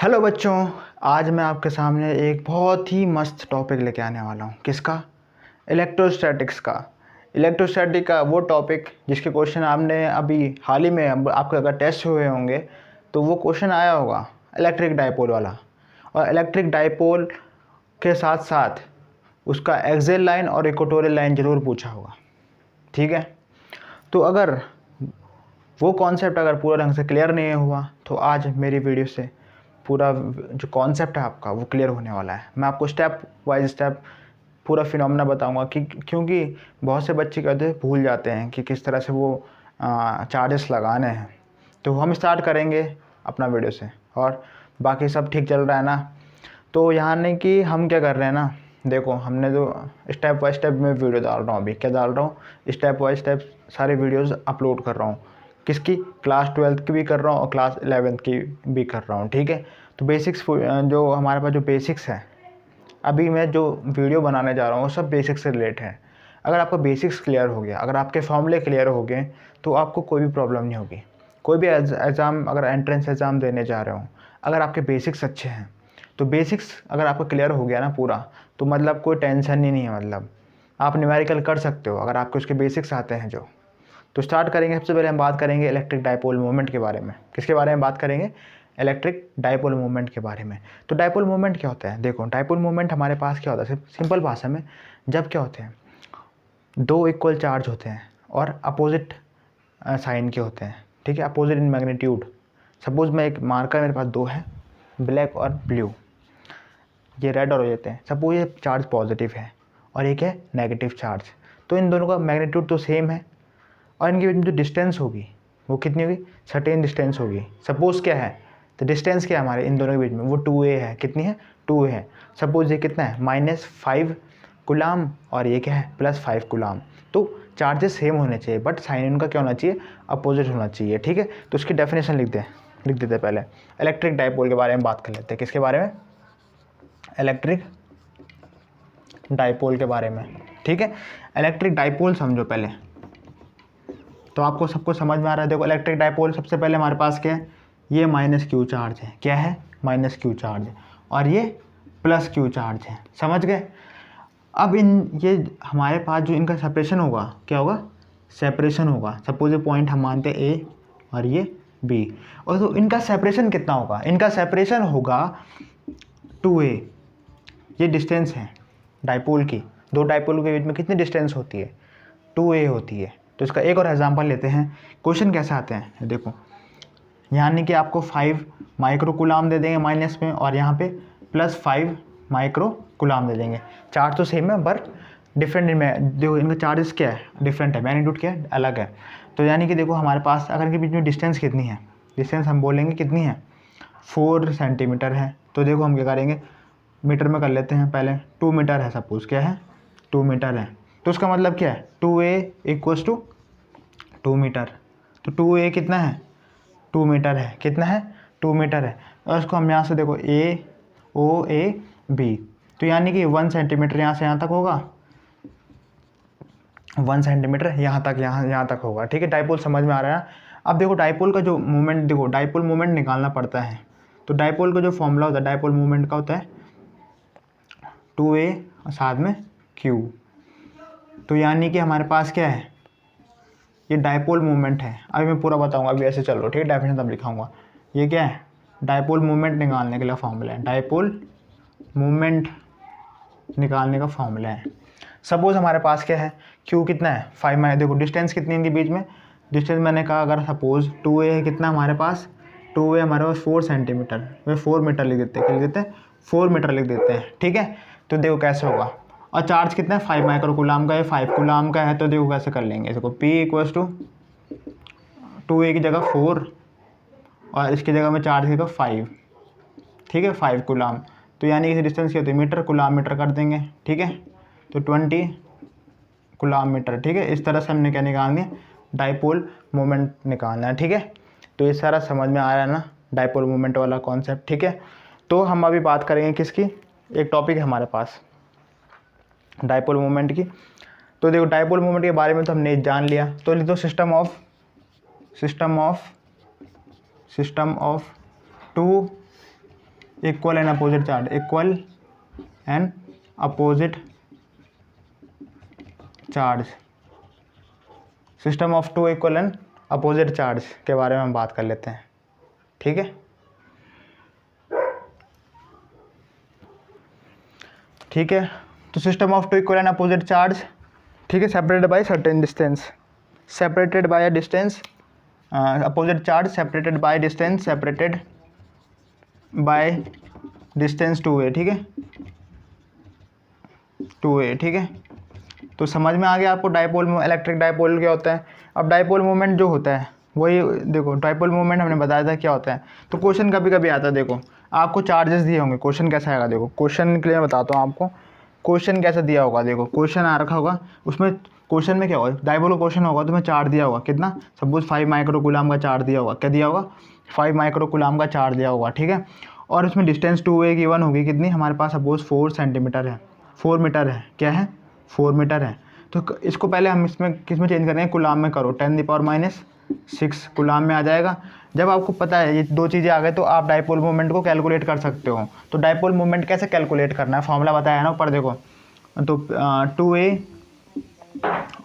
Hello बच्चों, आज मैं आपके सामने एक बहुत ही मस्त टॉपिक लेके आने वाला हूँ। किसका? इलेक्ट्रोस्टैटिक्स का। इलेक्ट्रोस्टैटिक का वो टॉपिक जिसके क्वेश्चन आपने अभी हाल ही में आपके अगर टेस्ट हुए होंगे तो वो क्वेश्चन आया होगा इलेक्ट्रिक डाइपोल वाला। और इलेक्ट्रिक डाइपोल के साथ साथ उसका एक्सियल लाइन और इक्वेटोरियल लाइन ज़रूर पूछा होगा। ठीक है, तो अगर वो कॉन्सेप्ट अगर पूरा ढंग से क्लियर नहीं हुआ तो आज मेरी वीडियो से पूरा जो कॉन्सेप्ट है आपका वो क्लियर होने वाला है। मैं आपको स्टेप बाय स्टेप पूरा फिनोमेना बताऊंगा कि क्योंकि बहुत से बच्चे कहते हैं भूल जाते हैं कि किस तरह से वो चार्जेस लगाने हैं। तो हम स्टार्ट करेंगे अपना वीडियो से। और बाकी सब ठीक चल रहा है ना? तो यहाँ नहीं कि हम क्या कर रहे हैं ना, देखो हमने जो स्टेप बाय स्टेप में वीडियो डाल रहा हूँ, अभी क्या डाल रहा हूँ, स्टेप बाय स्टेप सारे वीडियोस अपलोड कर रहा हूँ। किसकी? क्लास 12th की भी कर रहा हूँ और क्लास 11th की भी कर रहा हूँ। ठीक है, तो बेसिक्स जो हमारे पास जो बेसिक्स है, अभी मैं जो वीडियो बनाने जा रहा हूँ वो सब बेसिक्स से रिलेटेड है। अगर आपका बेसिक्स क्लियर हो गया, अगर आपके फॉर्मूले क्लियर हो गए तो आपको कोई भी प्रॉब्लम नहीं होगी। कोई भी एग्ज़ाम, अगर एंट्रेंस एग्ज़ाम देने जा रहे हो, अगर आपके बेसिक्स अच्छे हैं तो बेसिक्स अगर आपका क्लियर हो गया ना पूरा, तो मतलब कोई टेंशन ही नहीं है। मतलब आप न्यूमेरिकल कर सकते हो अगर आपको उसके बेसिक्स आते हैं जो। तो स्टार्ट करेंगे। सबसे पहले हम बात करेंगे इलेक्ट्रिक डाइपोल मोमेंट के बारे में। किसके बारे में बात करेंगे? इलेक्ट्रिक डाइपोल मोमेंट के बारे में। तो डाइपोल मोमेंट क्या होता है? देखो, डाइपोल मोमेंट हमारे पास क्या होता है सिंपल भाषा में, जब क्या होते हैं, दो इक्वल चार्ज होते हैं और अपोजिट साइन के होते हैं। ठीक है, अपोजिट इन मैग्नीट्यूड। सपोज मैं एक मार्कर, मेरे पास दो है, ब्लैक और ब्लू, ये रेड और हो जाते हैं। सपोज ये चार्ज पॉजिटिव है और एक है नेगेटिव चार्ज, तो इन दोनों का मैग्नीट्यूड तो सेम है और इनके बीच में जो डिस्टेंस होगी वो कितनी होगी? सर्टेन डिस्टेंस होगी। सपोज क्या है, तो डिस्टेंस क्या है हमारे इन दोनों के बीच में? वो 2a है। कितनी है? 2a है। सपोज ये कितना है? -5 कूलाम और ये क्या है? +5 कूलाम। तो चार्जेस सेम होने चाहिए बट साइन उनका क्या होना चाहिए? अपोजिट होना चाहिए। ठीक है, तो उसकी डेफिनेशन लिख देते हैं पहले। इलेक्ट्रिक डाइपोल के बारे में बात कर लेते हैं। किसके बारे में? इलेक्ट्रिक डाइपोल के बारे में। ठीक है, इलेक्ट्रिक डाइपोल समझो पहले, तो आपको सबको समझ में आ रहा है। देखो, इलेक्ट्रिक डाइपोल सबसे पहले हमारे पास क्या है? ये -q चार्ज है। क्या है? -q चार्ज है और ये +q चार्ज है। समझ गए? अब ये हमारे पास जो इनका सेपरेशन होगा, क्या होगा? सेपरेशन होगा। सपोज ये पॉइंट हम मानते हैं A और ये B, और तो इनका सेपरेशन कितना होगा? इनका सेपरेशन होगा 2a। ये डिस्टेंस है डाइपोल की। दो डाइपोल के बीच में कितनी डिस्टेंस होती है? 2a होती है। तो इसका एक और एग्जांपल लेते हैं। क्वेश्चन कैसे आते हैं देखो, यानी कि आपको 5 माइक्रो कूलाम दे देंगे माइनस में और यहाँ पे +5 माइक्रो कूलाम दे देंगे। चार्ज तो सेम है पर डिफरेंट में, देखो इनका चार्जेस क्या है? डिफरेंट है, मैग्नीट्यूड क्या है? अलग है। तो यानी कि देखो हमारे पास अगर इनके बीच में डिस्टेंस कितनी है? डिस्टेंस हम बोलेंगे कितनी है? 4 सेंटीमीटर है। तो देखो हम क्या करेंगे, मीटर में कर लेते हैं पहले। 2 मीटर है, सपोज क्या है? 2 मीटर है। तो उसका मतलब क्या है? 2a = 2 metre. तो 2a कितना है? 2 मीटर है। कितना है? 2 मीटर है। और इसको हम यहाँ से देखो A तो यानी कि 1 सेंटीमीटर यहाँ से यहाँ तक होगा, 1 सेंटीमीटर यहाँ तक होगा। ठीक है, डाइपोल समझ में आ रहा है। अब देखो डाइपोल का जो मोमेंट, देखो डाइपोल मोमेंट निकालना पड़ता है। तो डाइपोल का जो फॉर्मूला होता है डाइपोल मोमेंट का होता है 2a और साथ में q। तो यानी कि हमारे पास क्या है? ये डाइपोल मोमेंट है। अभी मैं पूरा बताऊंगा, अभी ऐसे चल रहा, ठीक है, डेफिनेशन तब लिखाऊंगा। ये क्या है? डाइपोल मोमेंट निकालने के लिए फॉर्मूला है। डाइपोल मोमेंट निकालने का फॉर्मूला है। सपोज हमारे पास क्या है? q कितना है? 5 में। देखो डिस्टेंस कितनी इनके बीच में? डिस्टेंस मैंने कहा अगर सपोज 2a है, कितना हमारे पास? 2a हमारे पास 4 सेंटीमीटर। वे 4 मीटर लिख देते हैं। क्या लिख देते हैं? 4 मीटर लिख देते हैं। ठीक है, तो देखो कैसे होगा। और चार्ज कितना है? 5 माइक्रो कूलाम का है, 5 कूलाम का है। तो देखो कैसे कर लेंगे इसको। P = 2a की जगह 4 और इसकी जगह में चार्ज देगा 5। ठीक है, 5 कूलाम। तो यानी कि डिस्टेंस क्या होती है? मीटर कूलाम मीटर कर देंगे। ठीक है, तो 20 कूलाम मीटर। ठीक है, इस तरह से हमने क्या निकालना है? डाइपोल मोमेंट निकालना है। ठीक है, तो ये सारा समझ में आ रहा है ना, डाइपोल मोमेंट वाला कॉन्सेप्ट। ठीक है, तो हम अभी बात करेंगे किसकी? एक टॉपिक है हमारे पास डाइपोल मोमेंट की। तो देखो डाइपोल मोमेंट के बारे में तो हमने जान लिया। तो लिख दो system of two equal and opposite charge, equal and opposite charge, system of two equal and opposite charge के बारे में हम बात कर लेते हैं। ठीक है, ठीक है। तो system of two equal and opposite charge, ठीक है, separated by certain distance, separated by a distance, opposite charge separated by distance, separated by distance 2a, ठीक है, 2a, ठीक है। तो समझ में आ गया आपको डाइपोल, इलेक्ट्रिक डाइपोल क्या होता है। अब डाइपोल मोमेंट जो होता है वही देखो, डाइपोल मोमेंट हमने बताया था क्या होता है। तो क्वेश्चन कभी कभी आता है, देखो आपको चार्जेस दिए होंगे, क्वेश्चन कैसा आएगा देखो, क्वेश्चन के लिए मैं बताता हूँ आपको क्वेश्चन कैसा दिया होगा। देखो क्वेश्चन आ रखा होगा, उसमें क्वेश्चन में क्या होगा, डाइपोल का क्वेश्चन होगा, तुम्हें चार्ज दिया होगा कितना, सपोज 5 माइक्रो कूलम का चार्ज दिया होगा, क्या दिया होगा, 5 माइक्रो कूलम का चार्ज दिया होगा, ठीक है। और उसमें डिस्टेंस 2a गिवन होगी कितनी, हमारे पास सपोज 4 सेंटीमीटर है, 4 मीटर है, क्या है 4 मीटर है। तो इसको पहले हम इसमें किस में चेंज करेंगे, कूलम में करो, 10⁻⁻6 कूलम में आ जाएगा। जब आपको पता है ये दो चीज़ें आ गए तो आप डाइपोल मोमेंट को कैलकुलेट कर सकते हो। तो डाइपोल मोमेंट कैसे कैलकुलेट करना है, फॉर्मूला बताया है ना ऊपर देखो। तो 2a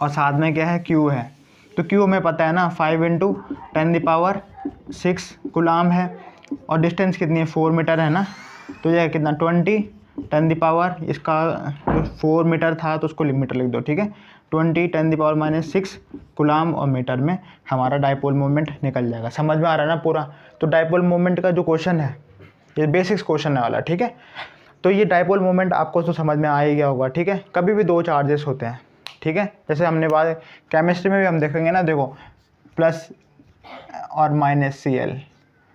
और साथ में क्या है, q है। तो q हमें पता है ना, 5 × 10⁻6 कूलम है, और डिस्टेंस कितनी है, 4 मीटर है ना। तो यह कितना 20 10⁻, इसका जो 4 मीटर था तो उसको मीटर लिख दो, ठीक है, 20 10⁻⁻6 कूलम और मीटर में हमारा डाइपोल मोमेंट निकल जाएगा। समझ में आ रहा है ना पूरा। तो डाइपोल मोमेंट का जो क्वेश्चन है ये बेसिक्स क्वेश्चन है वाला, ठीक है। तो ये डाइपोल मोमेंट आपको तो समझ में आ ही गया होगा, ठीक है। कभी भी दो चार्जेस होते हैं, ठीक है, जैसे हमने बात केमिस्ट्री में भी हम देखेंगे ना, देखो प्लस और -Cl,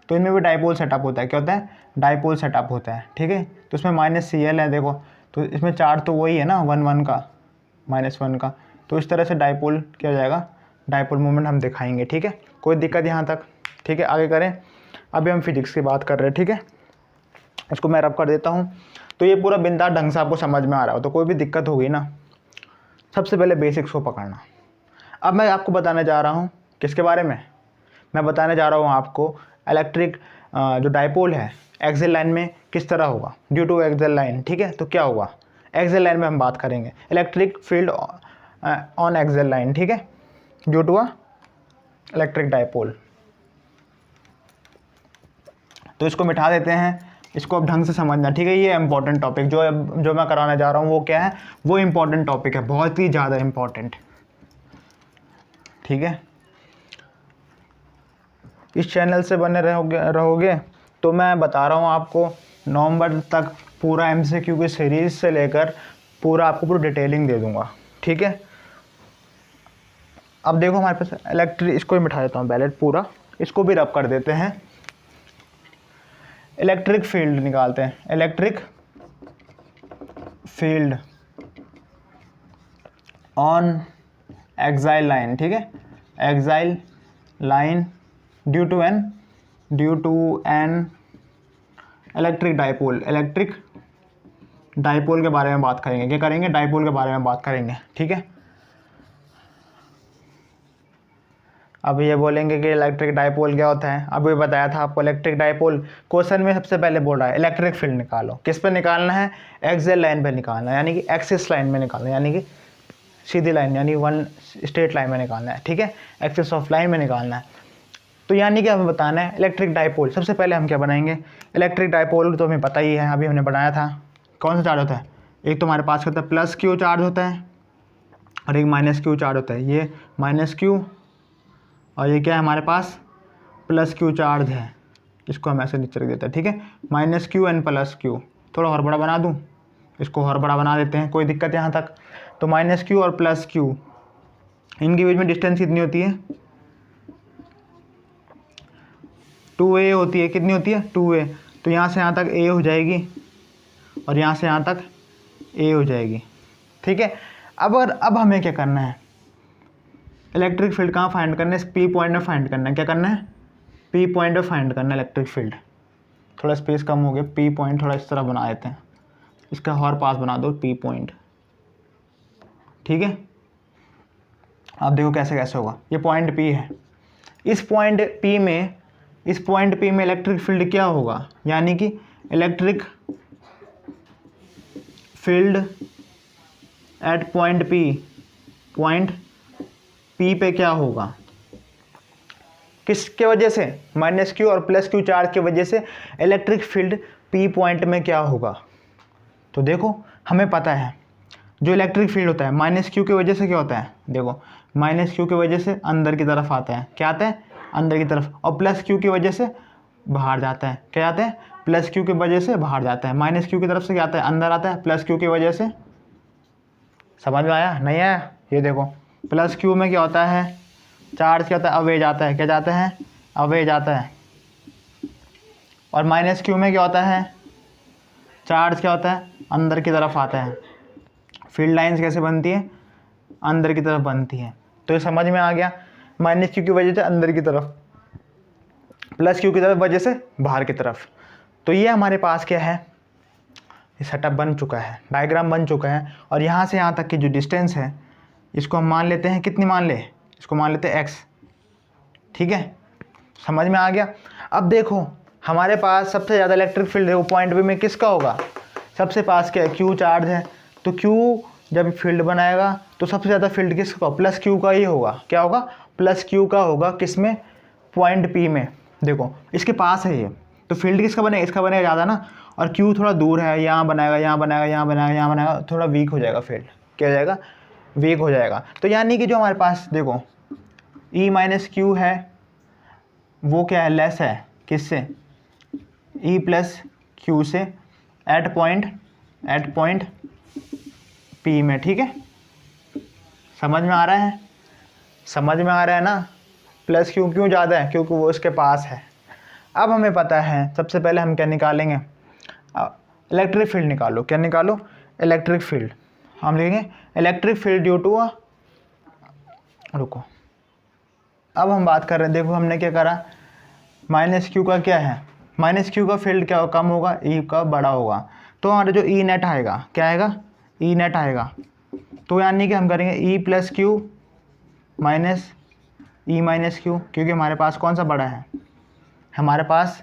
तो इनमें भी डाइपोल सेटअप होता है, क्या होता है, डाइपोल सेटअप होता है, ठीक है। तो इसमें -Cl है देखो, तो इसमें चार्ज तो वही है ना, 1 का, -1 का। तो इस तरह से डाइपोल क्या हो जाएगा, डाइपोल मोमेंट हम दिखाएंगे, ठीक है। कोई दिक्कत यहाँ तक, ठीक है। आगे करें, अभी हम फिजिक्स की बात कर रहे हैं, ठीक है। इसको मैं रब कर देता हूँ। तो ये पूरा बिंदास ढंग से आपको समझ में आ रहा हो, तो कोई भी दिक्कत होगी ना, सबसे पहले बेसिक्स को पकड़ना। अब मैं आपको बताने जा रहा हूँ किसके बारे में, मैं बताने जा रहा हूँ आपको इलेक्ट्रिक जो डाइपोल है एक्सियल लाइन में किस तरह होगा, ड्यू टू एक्सियल लाइन, ठीक है। तो क्या होगा, एक्सियल लाइन में हम बात करेंगे electric field on axial line, ठीक है, due to a electric dipole. तो इसको मिटा देते हैं, इसको अब ढंग से समझना, ठीक है। ये इंपॉर्टेंट टॉपिक जो मैं कराने जा रहा हूँ वो क्या है, वो इंपॉर्टेंट टॉपिक है, बहुत ही ज़्यादा इंपॉर्टेंट, ठीक है। इस चैनल से बने रहोगे तो मैं बता रहा हूँ आपको नवंबर तक पूरा MCQ की सीरीज से लेकर पूरा आपको पूरी डिटेलिंग दे दूँगा, ठीक है। अब देखो हमारे पास इलेक्ट्रिक, इसको ही मिटा देता हूँ बैलेट पूरा, इसको भी रब कर देते हैं। इलेक्ट्रिक फील्ड निकालते हैं, electric field on axial line, ठीक है, axial line due to an electric dipole, electric dipole के बारे में बात करेंगे, क्या करेंगे, डाइपोल के बारे में बात करेंगे, ठीक है। अब ये बोलेंगे कि इलेक्ट्रिक डाइपोल क्या होता है, अभी बताया था आपको इलेक्ट्रिक डाइपोल। क्वेश्चन में सबसे पहले बोल रहा है इलेक्ट्रिक फील्ड निकालो, किस पे निकालना है, एक्सियल लाइन पे निकालना है, यानी कि एक्सिस लाइन में निकालना है, यानी कि सीधी लाइन, यानी वन स्ट्रेट लाइन में निकालना है, ठीक है, एक्सिस ऑफ लाइन में निकालना है। तो यानी कि हमें बताना है इलेक्ट्रिक डाइपोल। सबसे पहले हम क्या बनाएंगे, इलेक्ट्रिक डाइपोल तो हमें पता ही है, अभी हमने बनाया था। कौन सा चार्ज होता है, एक तो हमारे पास होता है +Q चार्ज होता है और एक -Q चार्ज होता है। ये -Q और ये क्या है हमारे पास +Q चार्ज है, इसको हम ऐसे नीचे रख देते हैं, ठीक है, -Q एंड +Q। थोड़ा और बड़ा बना दूँ, इसको और बड़ा बना देते हैं, कोई दिक्कत यहाँ तक। तो -Q और +Q, इनके बीच में डिस्टेंस कितनी होती है, 2a होती है, कितनी होती है 2a। तो यहाँ से यहाँ तक a हो जाएगी और यहाँ से यहाँ तक a हो जाएगी, ठीक है। अब हमें क्या करना है, इलेक्ट्रिक फील्ड कहाँ फाइंड करना है, P पॉइंट में फाइंड करना है, क्या करना है, P पॉइंट में फाइंड करना है इलेक्ट्रिक फील्ड। थोड़ा स्पेस कम हो गया, P पॉइंट थोड़ा इस तरह बना देते हैं, इसका और पास बना दो P पॉइंट, ठीक है। अब देखो कैसे कैसे होगा, ये पॉइंट P है, इस पॉइंट P में इलेक्ट्रिक फील्ड क्या होगा, यानी कि electric field at point P पे क्या होगा, किसके वजह से, माइनस क्यू और प्लस क्यू चार्ज की वजह से इलेक्ट्रिक फील्ड पी पॉइंट में क्या होगा। तो देखो हमें पता है जो इलेक्ट्रिक फील्ड होता है माइनस क्यू की वजह से क्या होता है, देखो माइनस क्यू की वजह से अंदर की तरफ आता है, क्या आता है अंदर की तरफ, और प्लस क्यू की वजह से बाहर जाता है, क्या आता है प्लस क्यू की वजह से बाहर जाता है। माइनस क्यू की तरफ से क्या आता है अंदर आता है, प्लस क्यू की वजह से। समझ में आया नहीं आया, ये देखो प्लस क्यू में क्या होता है, चार्ज क्या होता है अवे जाता है, क्या जाता है अवे जाता है, और माइनस क्यू में क्या होता है, चार्ज क्या होता है अंदर की तरफ आता है। फील्ड लाइंस कैसे बनती है, अंदर की तरफ बनती है। तो ये समझ में आ गया, माइनस क्यू की वजह से अंदर की तरफ, प्लस क्यू की तरफ वजह से बाहर की तरफ। तो ये हमारे पास क्या है, ये सेटअप बन चुका है, डायग्राम बन चुका है। और यहाँ से यहाँ तक की जो डिस्टेंस है इसको हम मान लेते हैं, कितनी मान ले, इसको मान लेते हैं x, ठीक है, समझ में आ गया। अब देखो हमारे पास सबसे ज़्यादा इलेक्ट्रिक फील्ड है वो पॉइंट बी में किसका होगा, सबसे पास क्या है क्यू चार्ज है, तो क्यू जब फील्ड बनाएगा तो सबसे ज़्यादा फील्ड किसका, प्लस क्यू का ही होगा, क्या होगा प्लस क्यू का होगा, किस में, पॉइंट पी में। देखो इसके पास है ये, तो फील्ड किसका बनेगा, इसका बनेगा ज़्यादा ना, और क्यू थोड़ा दूर है, यहाँ बनाएगा यहाँ बनाएगा यहाँ बनाएगा यहाँ बनाएगा, थोड़ा वीक हो जाएगा फील्ड, क्या हो जाएगा वीक हो जाएगा। तो यानी कि जो हमारे पास देखो ई माइनस क्यू है वो क्या है, लेस है किससे, ई प्लस क्यू से, एट पॉइंट पी में, ठीक है, समझ में आ रहा है, समझ में आ रहा है ना। प्लस क्यू क्यों ज़्यादा है, क्योंकि वो उसके पास है। अब हमें पता है सबसे पहले हम क्या निकालेंगे, इलेक्ट्रिक फील्ड निकालो, क्या निकालो इलेक्ट्रिक फील्ड, हम लिखेंगे इलेक्ट्रिक फील्ड ड्यू टू, रुको अब हम बात कर रहे हैं, देखो हमने क्या करा, माइनस क्यू का क्या है, माइनस क्यू का फील्ड क्या कम होगा, ई का बड़ा होगा, तो हमारा जो ई नेट आएगा क्या आएगा, ई नेट आएगा। तो यानी कि हम करेंगे E plus Q minus E minus Q, क्योंकि हमारे पास कौन सा बड़ा है, हमारे पास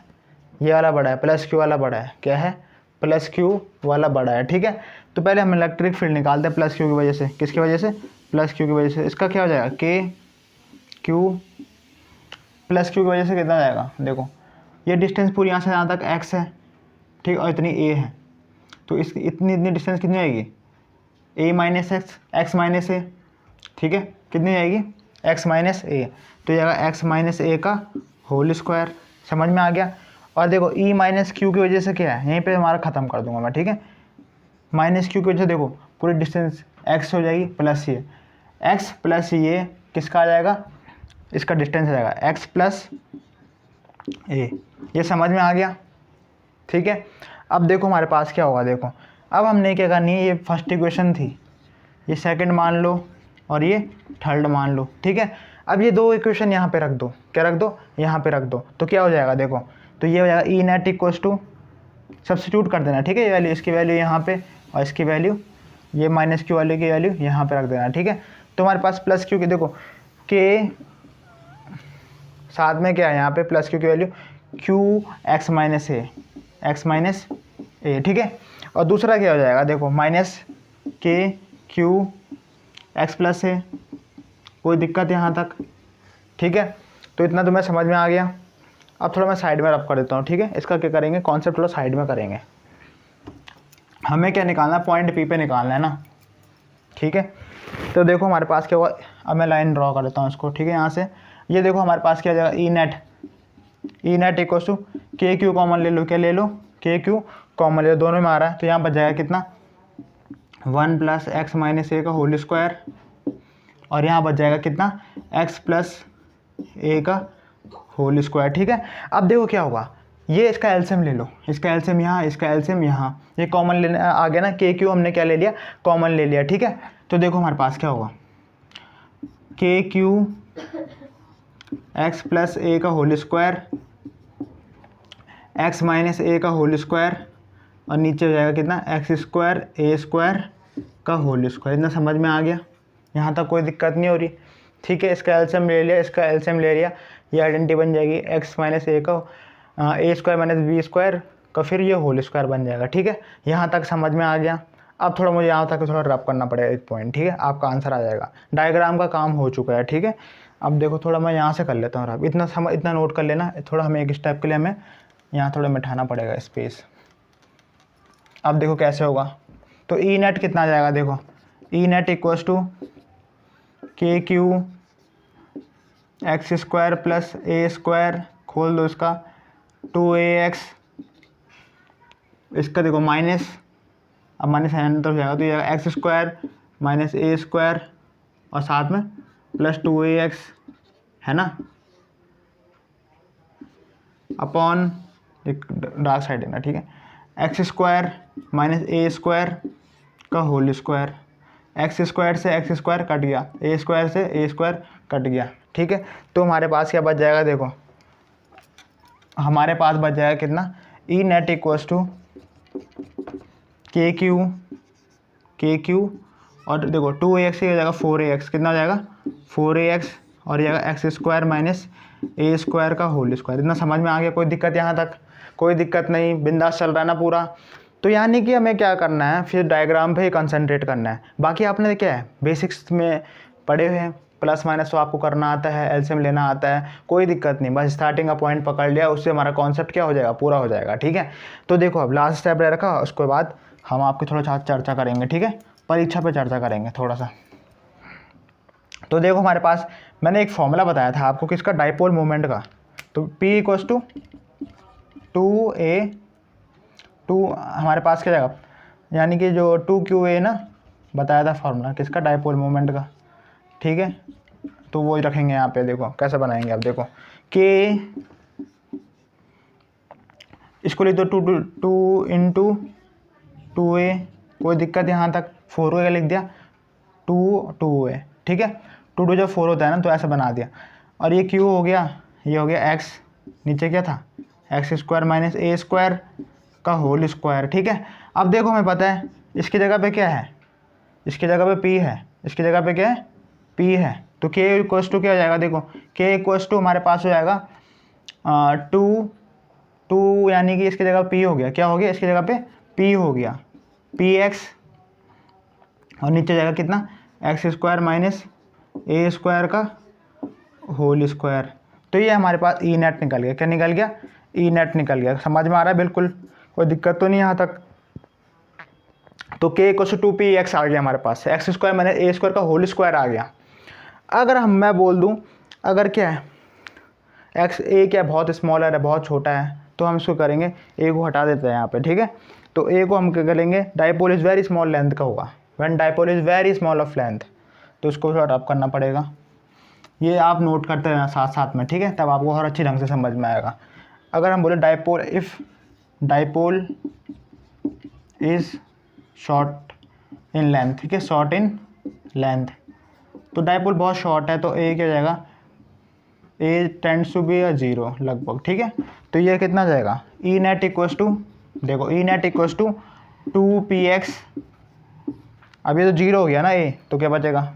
ये वाला बड़ा है, प्लस क्यू वाला बड़ा है, क्या है प्लस क्यू वाला बड़ा है, ठीक है। तो पहले हम इलेक्ट्रिक फील्ड निकालते हैं प्लस क्यू की वजह से, किसकी वजह से, प्लस क्यू की वजह से। इसका क्या हो जाएगा के क्यू, प्लस क्यू की वजह से कितना आ जाएगा, देखो ये डिस्टेंस पूरी यहाँ से यहाँ तक x है, ठीक, और इतनी a है, तो इस इतनी डिस्टेंस कितनी आएगी, a माइनस एक्स माइनस ए, ठीक है, कितनी आएगी x माइनस ए, तो ये आएगा x माइनस ए का होल स्क्वायर। समझ में आ गया। और देखो e माइनस क्यू की वजह से क्या है, यहीं पे हमारा ख़त्म कर दूंगा मैं, ठीक है, माइनस क्यू की वजह से देखो पूरी डिस्टेंस x हो जाएगी, प्लस ये x प्लस ये किसका आ जाएगा, इसका डिस्टेंस आ जाएगा x प्लस ए, ये समझ में आ गया, ठीक है। अब देखो हमारे पास क्या होगा, देखो अब हमने क्या करनी है, ये फर्स्ट इक्वेशन थी, ये सेकंड मान लो और ये थर्ड मान लो, ठीक है। अब ये दो इक्वेशन यहाँ पे रख दो, क्या रख दो, यहाँ पे रख दो, तो क्या हो जाएगा, देखो तो ये हो जाएगा E net equals to, substitute कर देना, ठीक है, ये वैल्यू इसकी वैल्यू यहाँ पे और इसकी वैल्यू ये माइनस क्यू वाले की वैल्यू यहाँ पे रख देना, ठीक है। तो हमारे पास प्लस क्यू की देखो के साथ में क्या है यहाँ पे प्लस क्यू की वैल्यू क्यू एक्स माइनस ए, ठीक है। और दूसरा क्या हो जाएगा, देखो माइनस के क्यू एक्स प्लस ए, कोई दिक्कत यहाँ तक, ठीक है। तो इतना तुम्हें समझ में आ गया। अब थोड़ा मैं साइड में रब कर देता हूँ, ठीक है। इसका क्या करेंगे, कॉन्सेप्ट थोड़ा साइड में करेंगे। हमें क्या निकालना है, पॉइंट पी पे निकालना है ना, ठीक है। तो देखो हमारे पास क्या हुआ, अब मैं लाइन ड्रॉ कर देता हूँ इसको, ठीक है। यहाँ से ये देखो हमारे पास क्या हो जाएगा, ई नेट इक्वल टू के क्यू कॉमन ले लो, क्या ले लो, के क्यू कॉमन ले लो, दोनों में आ रहा है, तो यहाँ बच जाएगा कितना 1 प्लस एक्स माइनस ए का होल स्क्वायर, और यहाँ बच जाएगा कितना x प्लस ए का होल स्क्वायर, ठीक है। अब देखो क्या होगा, ये इसका एलसीएम ले लो, इसका एलसीएम यहाँ, इसका एलसीएम यहाँ, ये कॉमन लेने आ गया ना, के क्यू हमने क्या ले लिया, कॉमन ले लिया, ठीक है। तो देखो हमारे पास क्या होगा, के क्यू एक्स प्लस ए का होल स्क्वायर, एक्स माइनस ए का होल स्क्वायर, और नीचे हो जाएगा कितना एक्स स्क्वायर ए स्क्वायर का होल स्क्वायर। इतना समझ में आ गया, यहाँ तक कोई दिक्कत नहीं हो रही, ठीक है। इसका एलसीएम ले लिया, इसका एलसीएम ले लिया, ये आइडेंटिटी बन जाएगी एक्स माइनस ए का ए स्क्वायर माइनस बी स्क्वायर का फिर ये होल स्क्वायर बन जाएगा। ठीक है, यहाँ तक समझ में आ गया। अब थोड़ा मुझे यहाँ तक थोड़ा रब करना पड़ेगा एक पॉइंट। ठीक है, आपका आंसर आ जाएगा। डायग्राम का काम हो चुका है। ठीक है, अब देखो थोड़ा मैं यहाँ से कर लेता हूँ रब। इतना नोट कर लेना, थोड़ा हमें एक स्टेप के लिए हमें यहाँ थोड़ा मिटाना पड़ेगा स्पेस। अब देखो कैसे होगा। तो ई नेट कितना आ जाएगा, देखो ई नेट इक्वल्स टू के क्यू एक्स स्क्वायर प्लस ए स्क्वायर, खोल दो इसका, 2ax, इसका देखो माइनस, अब माइनस साइन तो हो जाएगा, तो ये एक्स स्क्वायर माइनस ए स्क्वायर और साथ में प्लस 2ax है ना, अपॉन एक डार्क साइड है ना। ठीक है, एक्स स्क्वायर माइनस ए स्क्वायर का होल स्क्वायर, एक्स स्क्वायर से एक्स स्क्वायर कट गया, ए स्क्वायर से ए स्क्वायर कट गया। ठीक है, तो हमारे पास क्या बच जाएगा, देखो हमारे पास बच जाएगा कितना, ई नेट इक्वल्स टू के क्यू और देखो 2ax हो जाएगा 4ax, कितना हो जाएगा 4ax, और ये एक्स स्क्वायर माइनस ए स्क्वायर का होल स्क्वायर। इतना समझ में आ गया, कोई दिक्कत यहाँ तक? कोई दिक्कत नहीं, बिंदास चल रहा है ना पूरा। तो यानी कि हमें क्या करना है, फिर डायग्राम पे ही कंसंट्रेट करना है। बाकी आपने क्या है बेसिक्स में पढ़े हुए हैं, प्लस माइनस तो आपको करना आता है, एलसीएम लेना आता है, कोई दिक्कत नहीं। बस स्टार्टिंग का पॉइंट पकड़ लिया, उससे हमारा कॉन्सेप्ट क्या हो जाएगा, पूरा हो जाएगा। ठीक है, तो देखो अब लास्ट स्टेप रह रखा, उसके बाद हम आपकी थोड़ा चर्चा करेंगे। ठीक है, परीक्षा पे चर्चा करेंगे थोड़ा सा। तो देखो हमारे पास मैंने एक फॉर्मूला बताया था आपको किसका, डाइपोल मोमेंट का। तो P इक्वल्स टू 2 हमारे पास क्या जाएगा, यानी कि जो 2QA ना बताया था फॉर्मूला किसका, डाइपोल मोमेंट का। ठीक है, तो वो ही रखेंगे यहाँ पे। देखो कैसे बनाएंगे, आप देखो K इसको लिख दो 2 इंटू 2A, कोई दिक्कत यहाँ तक, 4A लिख दिया, 2A। ठीक है, 2 जब 4 होता है ना तो ऐसा बना दिया, और ये Q हो गया, ये हो गया X, नीचे क्या था एक्स स्क्वायर माइनस ए स्क्वायर का होल स्क्वायर। ठीक है, अब देखो हमें पता है इसकी जगह पे क्या है, इसकी जगह पे P है, इसकी जगह पे क्या है P है, तो K इक्वल्स टू क्या हो जाएगा, देखो K इक्वल्स टू हमारे पास हो जाएगा 2 यानी कि इसकी जगह P हो गया, क्या हो गया इसकी जगह पे P हो गया, PX, और नीचे जाएगा कितना एक्स स्क्वायर माइनस ए स्क्वायर का होल स्क्वायर। तो ये हमारे पास ई नेट निकल गया, क्या निकल गया, ई नेट निकल गया। समझ में आ रहा है, बिल्कुल कोई दिक्कत तो नहीं यहाँ तक। तो K इक्वल टू 2PX आ गया हमारे पास, एक्स स्क्वायर माइनस ए स्क्वायर का होल स्क्वायर आ गया। अगर मैं बोल दूँ अगर क्या है एक्स ए क्या बहुत स्मॉल है, बहुत छोटा है, तो हम इसको करेंगे ए को हटा देते हैं यहाँ पे। ठीक है, तो ए को हम क्या करेंगे, dipole is very small length का होगा, when dipole is very small of length, तो इसको थोड़ा रब करना पड़ेगा। ये आप नोट करते रहना साथ साथ में। ठीक है, तब आपको और अच्छी ढंग से समझ में आएगा। अगर हम बोले dipole, if dipole is short in length, ठीक है, शॉर्ट इन लेंथ, तो डाइपोल बहुत शॉर्ट है, तो ए क्या जाएगा, ए टेंड्स टू बी 0 लगभग। ठीक है, तो ये कितना जाएगा, ई नेट इक्वल्स टू, देखो E net equals to 2PX, अब ये तो 0 हो गया ना ए, तो क्या बचेगा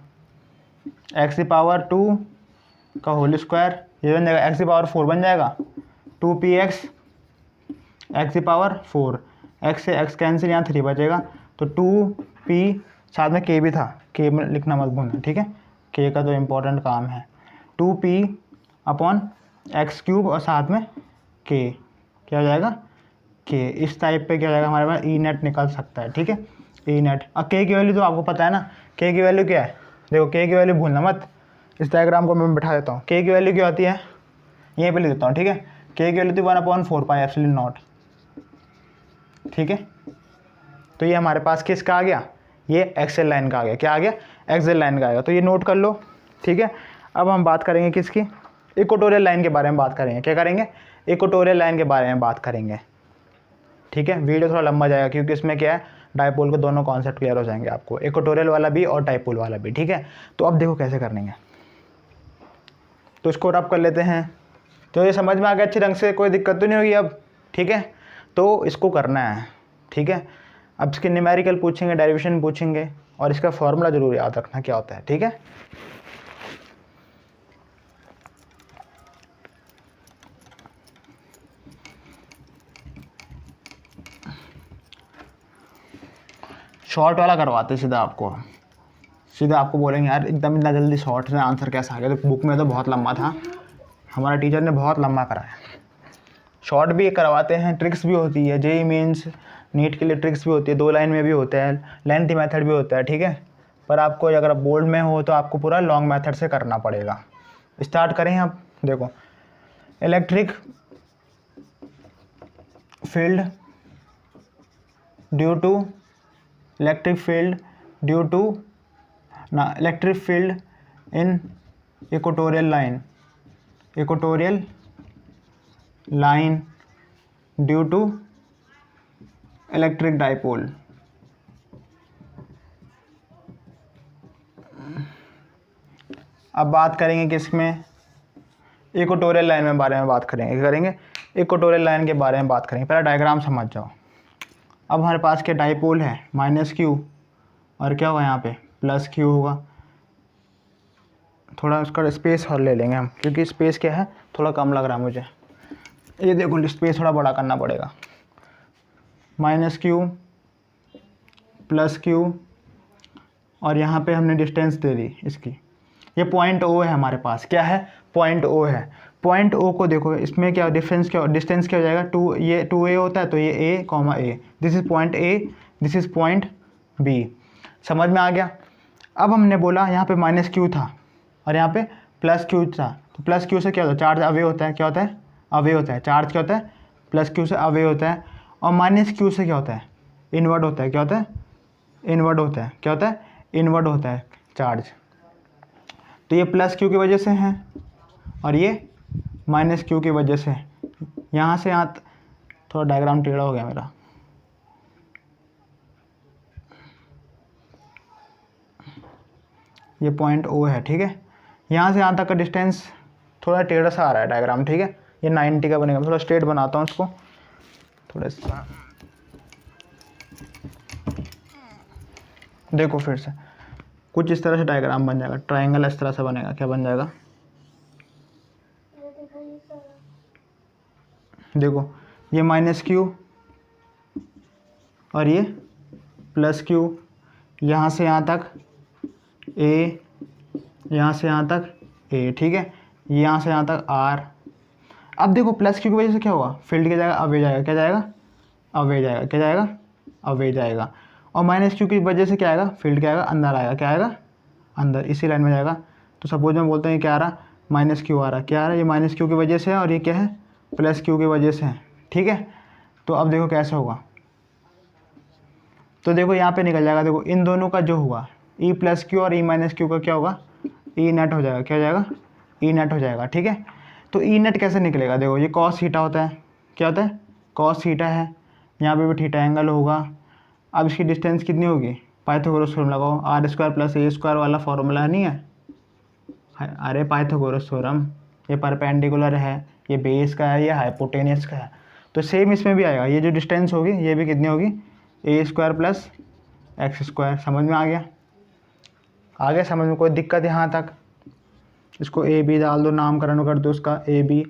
एक्स की पावर 2 का होल स्क्वायर, ये बन जाएगा एक्स की पावर 4 बन जाएगा, 2PX एक्स की पावर 4, एक्स से एक्स कैंसिल, यहाँ 3 बचेगा, तो 2P, साथ में K भी था, K में लिखना मत भूलना। ठीक है, K का तो इम्पोर्टेंट काम है, 2P अपॉन एक्स क्यूब और साथ में K, क्या हो जाएगा K। इस टाइप पे क्या हो जाएगा हमारे पास, ई नेट निकल सकता है। ठीक है, ई नेट। अब K की वैल्यू तो आपको पता है ना, K की वैल्यू क्या है, देखो K की वैल्यू भूलना मत, इस डायग्राम को मैं बिठा देता हूँ। K की वैल्यू क्या होती है, यहीं पे लिख देता हूँ। ठीक है, K की वैल्यू थी 1/4πε0। ठीक है, तो ये हमारे पास किसका आ गया, ये एक्सेल लाइन का आ गया, क्या आ गया, एक्सेल लाइन का आ गया, तो ये नोट कर लो। ठीक है, अब हम बात करेंगे किसकी, इक्वेटोरियल लाइन के बारे में बात करेंगे। क्या करेंगे, इक्वेटोरियल लाइन के बारे में बात करेंगे। ठीक है, वीडियो थोड़ा लंबा जाएगा क्योंकि इसमें क्या है, डाइपोल के दोनों कॉन्सेप्ट क्लियर हो जाएंगे आपको, इक्वेटोरियल वाला भी और डाइपोल वाला भी। ठीक है, तो अब देखो कैसे करेंगे, तो इसको रब कर लेते हैं। तो ये समझ में आ गया अच्छी ढंग से, कोई दिक्कत तो नहीं होगी अब। ठीक है, तो इसको करना है। ठीक है, अब इसके न्यूमेरिकल पूछेंगे, डेरिवेशन पूछेंगे, और इसका फॉर्मूला जरूर याद रखना क्या होता है। ठीक है, शॉर्ट वाला करवाते सीधा आपको बोलेंगे यार एकदम इतना जल्दी शॉर्ट से आंसर कैसे आ गया, तो बुक में तो बहुत लंबा था, हमारा टीचर ने बहुत लंबा कराया। शॉर्ट भी करवाते हैं, ट्रिक्स भी होती है, जेई मीन्स नीट के लिए ट्रिक्स भी होती है, 2 लाइन में भी होता है, लेंथ मेथड भी होता है, ठीक है। पर आपको अगर बोर्ड में हो तो आपको पूरा लॉन्ग मेथड से करना पड़ेगा। स्टार्ट करें आप। देखो, electric field due to electric field in equatorial line due to electric dipole. अब बात करेंगे किसमें, इक्वेटोरियल लाइन में बारे में बात करेंगे इक्वेटोरियल लाइन के बारे में बात करेंगे। पहले डायग्राम समझ जाओ। अब हमारे पास क्या डाइपोल है, -q, और क्या होगा यहाँ पे +q होगा। थोड़ा उसका स्पेस और ले लेंगे हम, क्योंकि स्पेस क्या है थोड़ा कम लग रहा है मुझे। ये देखो स्पेस थोड़ा बड़ा करना पड़ेगा। -q +q, और यहाँ पे हमने डिस्टेंस दे दी इसकी, ये पॉइंट O है हमारे पास। क्या है, पॉइंट O है। पॉइंट O को देखो, इसमें क्या डिस्टेंस क्या हो जाएगा, 2a होता है, तो ये a, A, this is point A, this is point B। समझ में आ गया। अब हमने बोला यहाँ पे -q था और यहाँ पे +q था, तो +q से क्या होता है, चार्ज अवे होता है। क्या होता है, अवे होता है। चार्ज क्या होता है, +q से अवे होता है। और -q से क्या होता है, इनवर्ड होता है। क्या होता है, इनवर्ड होता है। क्या होता है, इनवर्ड होता है चार्ज। तो ये +q की वजह से है और ये -q की वजह से। यहाँ से यहाँ थोड़ा डायग्राम टेढ़ा हो गया मेरा। ये पॉइंट O है, ठीक है। यहाँ से यहाँ तक का डिस्टेंस थोड़ा टेढ़ा सा आ रहा है डायग्राम, ठीक है। ये 90 का बनेगा। थोड़ा स्ट्रेट बनाता हूँ उसको, थोड़ा सा देखो फिर से कुछ इस तरह से डायग्राम बन जाएगा। ट्रायंगल इस तरह से बनेगा। क्या बन जाएगा, देखो ये -q और ये +q, यहाँ से यहाँ तक a, यहाँ से यहाँ तक a, ठीक है। यहाँ से यहाँ तक r। अब देखो +q की वजह से क्या होगा, फील्ड की जगह अवे जाएगा। क्या जाएगा, अवे जाएगा। क्या जाएगा, अवे जाएगा। और -q की वजह से क्या आएगा, फील्ड क्या आएगा, अंदर आएगा। क्या आएगा, अंदर, इसी लाइन में जाएगा। तो सपोज मैं बोलते हैं क्या आ रहा, -q आ रहा। क्या आ रहा है, ये -q की वजह से है और ये क्या है, +q की वजह से है, ठीक है। तो अब देखो कैसे होगा, तो देखो यहाँ पे निकल जाएगा। देखो इन दोनों का जो हुआ E +q और E -q का क्या होगा, E नेट हो जाएगा। क्या हो जाएगा, E नेट हो जाएगा, ठीक है। तो E नेट कैसे निकलेगा, देखो ये cos थीटा होता है। क्या होता है, cos थीटा है। यहाँ पे भी थीटा एंगल होगा। अब इसकी डिस्टेंस कितनी होगी, पाइथागोरस थ्योरम लगाओ, r² + a² वाला फॉर्मूला नहीं है। अरे पाइथागोरस थ्योरम, ये परपेंडिकुलर है, ये बेस का है, ये हाइपोटेनस का है। तो सेम इसमें भी आएगा। ये जो डिस्टेंस होगी ये भी कितनी होगी, a² + x²। समझ में आ गया, आगे समझ में कोई दिक्कत यहाँ तक। इसको a b डाल दो, नामकरण कर दो उसका a b,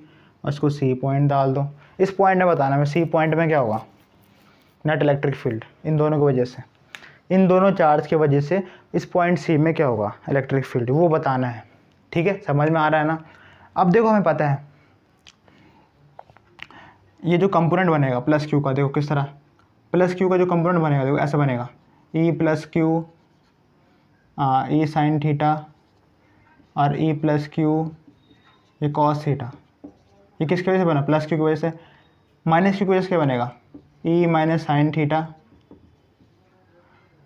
और इसको c पॉइंट डाल दो। इस पॉइंट में बताना है c पॉइंट में क्या होगा, नेट इलेक्ट्रिक फील्ड। इन दोनों की वजह से, इन दोनों चार्ज की वजह से इस पॉइंट C में क्या होगा, इलेक्ट्रिक फील्ड, वो बताना है, ठीक है। समझ में आ रहा है ना। अब देखो हमें पता है ये जो कंपोनेंट बनेगा +q का, देखो किस तरह, +q का जो कंपोनेंट बनेगा देखो ऐसा बनेगा, E +q E sin theta और E +q ये cos थीटा। ये किसकी वजह से बना, +q की वजह से। -q की वजह से क्या बनेगा, E - sin थीटा,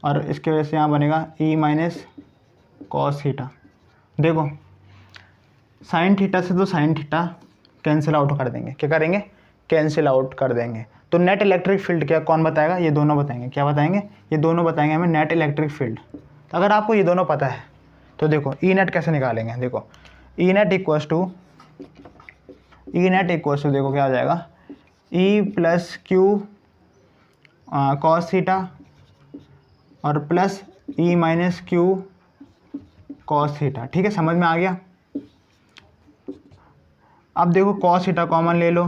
और इसके वजह से यहाँ बनेगा E - cos थीटा। देखो साइन थीटा से तो साइन थीटा कैंसिल आउट कर देंगे। क्या करेंगे, कैंसिल आउट कर देंगे। तो नेट इलेक्ट्रिक फील्ड क्या, कौन बताएगा, ये दोनों बताएंगे। क्या बताएंगे, ये दोनों बताएंगे हमें नेट इलेक्ट्रिक फील्ड। तो अगर आपको ये दोनों पता है तो देखो ई नेट कैसे निकालेंगे। देखो ई नेट इक्वल्स टू देखो क्या हो जाएगा, E +q cos थीटा और plus E - q cos theta, ठीक है। समझ में आ गया। अब देखो cos थीटा कॉमन ले लो,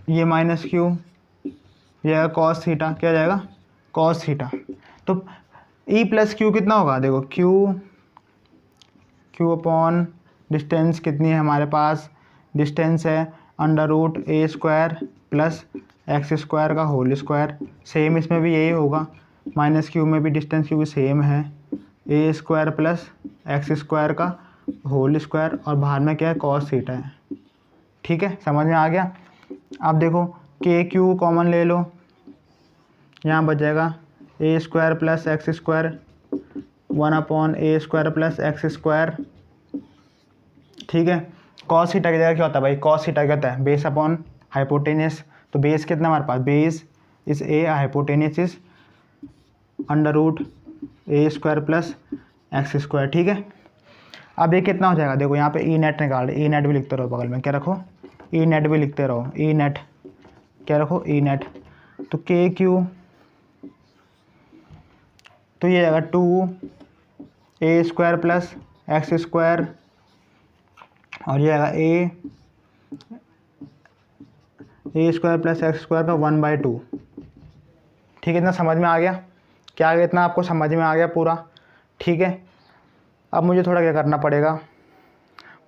ये -q, यह cos थीटा क्या हो जाएगा, कॉस थीटा। तो ई प्लस क्यू कितना होगा, देखो क्यू अपॉन डिस्टेंस कितनी है हमारे पास, डिस्टेंस है अंडर रूट ए स्क्वायर प्लस एक्स स्क्वायर का होल स्क्वायर। सेम इसमें भी यही होगा, माइनस क्यू में भी डिस्टेंस क्योंकि सेम है, ए स्क्वायर प्लस एक्स स्क्वायर का होल स्क्वायर, और बाहर में क्या है, कॉस थीटा है। ठीक है, समझ में आ गया। अब देखो के क्यू कॉमन ले लो, यहाँ बच जाएगा a square plus x square 1 upon a square plus x square. ठीक है, कॉस थीटा की जगह क्या होता है भाई, कॉस थीटा क्या होता है, बेस अपॉन हाइपोटेनियस। तो बेस कितना हमारे पास, बेस इस ए, हाइपोटेनियस इस अंडर रूट ए स्क्वायर प्लस एक्स स्क्वायर। ठीक है, अब ये कितना हो जाएगा, देखो यहाँ पे ई नेट निकाल, ई नेट भी लिखते रहो बगल में, क्या रखो, ई नेट भी लिखते रहो, ई नेट क्या रखो, ई नेट। तो के क्यू तो ये आएगा 2 ए स्क्वायर प्लस एक्स स्क्वायर, और ये आएगा ए स्क्वायर प्लस एक्स स्क्वायर का 1/2। ठीक है, इतना समझ में आ गया, क्या आ गया, इतना आपको समझ में आ गया पूरा। ठीक है, अब मुझे थोड़ा क्या करना पड़ेगा,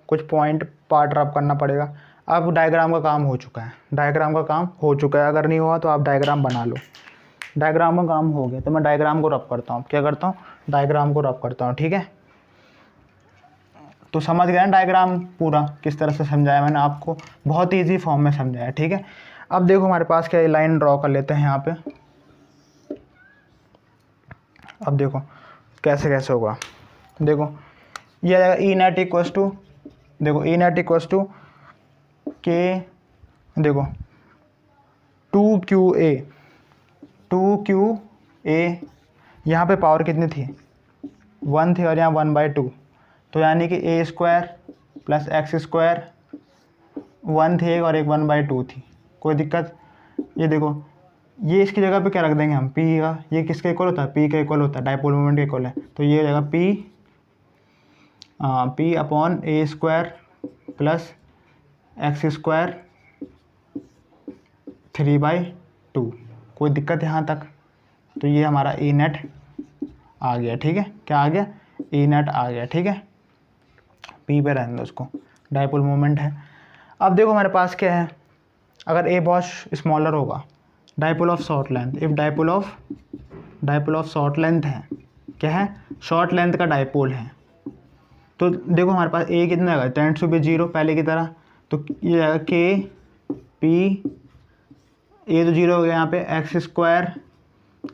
कुछ पॉइंट पार्ट ड्रॉप करना पड़ेगा। अब डायग्राम का काम हो चुका है, डायग्राम का काम हो चुका है, अगर नहीं हुआ तो आप डायग्राम बना लो। डायग्राम का काम हो गया तो मैं डायग्राम को रब करता हूँ, क्या करता हूँ, डायग्राम को रब करता हूँ। ठीक है, तो समझ गए ना डायग्राम पूरा किस तरह से समझाया मैंने आपको, बहुत ईजी फॉर्म में समझाया। ठीक है, अब देखो हमारे पास क्या, लाइन ड्रॉ कर लेते हैं यहाँ पे। अब देखो कैसे कैसे होगा, देखो ये आएगा ई नेट इक्वस टू, देखो ई नेट इक्वस टू के, देखो 2QA, यहाँ पे पावर कितनी थी, 1 थी, और यहाँ 1/2, तो यानी कि ए स्क्वायर प्लस एक्स स्क्वायर 1 थी एक और एक 1/2 थी, कोई दिक्कत। ये देखो ये इसकी जगह पे क्या रख देंगे हम, पी का, ये किसके इक्वल होता है, पी का इक्वल होता है, डाइपोल मोमेंट के इक्वल है, तो ये हो जाएगा P upon a square plus x square 3/2। कोई दिक्कत यहाँ तक, तो ये हमारा ई नेट आ गया। ठीक है, क्या आ गया, ई नेट आ गया। ठीक है, पी पे रहने दो उसको, डाइपोल मोमेंट है। अब देखो हमारे पास क्या है, अगर ए बहुत स्मॉलर होगा, dipole of short length, if dipole of short length है, क्या है, शॉर्ट लेंथ का डाइपोल है, तो देखो हमारे पास ए कितना है, टेंड्स टू बी 0 पहले की तरह, तो ये आएगा के पी, ए तो 0 हो गया यहाँ पे, एक्स स्क्वायर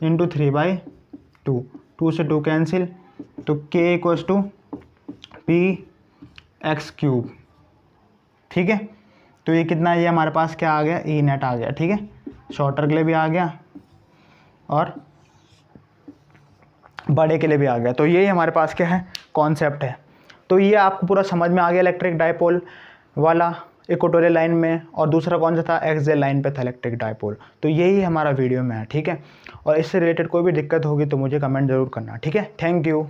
इंटू 3/2, 2 से 2 कैंसिल, तो K equals to P X cube. ठीक है, तो ये कितना, ये हमारे पास क्या आ गया, ई नेट आ गया। ठीक है, शॉर्टर के लिए भी आ गया और बड़े के लिए भी आ गया। तो यही हमारे पास क्या है, कॉन्सेप्ट है। तो ये आपको पूरा समझ में आ गया इलेक्ट्रिक डाइपोल वाला इक्वेटोरियल लाइन में, और दूसरा कौन सा था, एक्सियल लाइन पे था इलेक्ट्रिक डाइपोल। तो यही हमारा वीडियो में है। ठीक है, और इससे रिलेटेड कोई भी दिक्कत होगी तो मुझे कमेंट ज़रूर करना। ठीक है, थैंक यू।